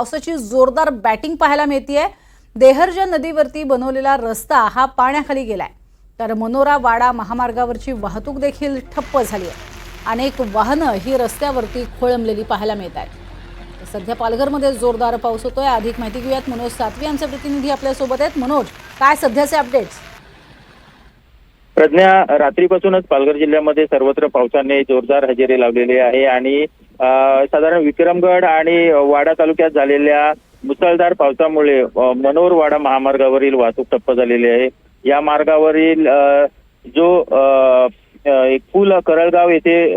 पावसाची जोरदार बॅटिंग पाहायला मिळतेय। देहरजा नदीवरती बनवलेला रस्ता हा पाण्याखाली गेलाय, तर मनोरा वाडा महामार्गावरची वाहतूक देखील ठप्प झाली आहे। अनेक वाहनं ही रस्त्यावरती खोळंबलेली पाहायला मिळत आहेत। सध्या पालघरमध्ये जोरदार पाऊस होतोय। अधिक माहिती घेऊयात, मनोज सातवी आमचे प्रतिनिधी आपल्या सोबत आहेत। मनोज, काय सध्याचे अपडेट्स? प्रज्ञा, रात्रीपासूनच पालघर जिल्ह्यामध्ये सर्वत्र पावसाने जोरदार हजेरी लावलेली आहे आणि साधारण विक्रमगड आणि वाडा तालुक्यात झालेल्या मुसळधार पावसामुळे मनोर वाडा महामार्गावरील वाहतूक ठप्प झालेली आहे। या मार्गावरील जो एक पूल करळगाव येथे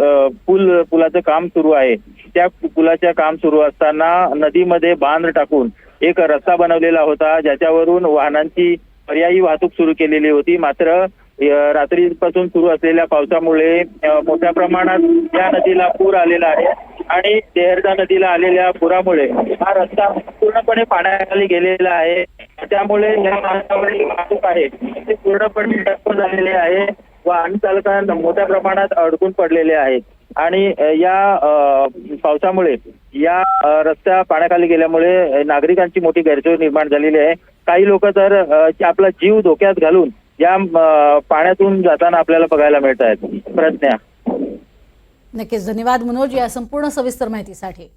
पुलाचं काम सुरू आहे, त्या पुलाच्या काम सुरू असताना नदीमध्ये बांध टाकून एक रस्ता बनवलेला होता, ज्याच्यावरून वाहनांची पर्यायी वाहतूक सुरू केलेली होती। मात्र रात्रीपासून सुरू असलेल्या पावसामुळे मोठ्या प्रमाणात या नदीला पूर आलेला आहे आणि देहरजा नदीला आलेल्या पुरामुळे हा रस्ता पूर्णपणे पाण्याखाली गेलेला आहे। त्यामुळे या मार्गावरील वाहतूक आहे ते पूर्णपणे ठप्प झालेले आहे। वाहन चालकांना मोठ्या प्रमाणात अडकून पडलेले आहेत आणि या पावसामुळे या रस्ता पाण्याखाली गेल्यामुळे नागरिकांची मोठी गैरसोय निर्माण झालेली आहे। काही लोक तर आपला जीव धोक्यात घालून या पाण्यातून जाताना आपल्याला बघायला मिळत आहेत। प्रज्ञा, नक्कीच धन्यवाद मनोज या संपूर्ण सविस्तर माहितीसाठी।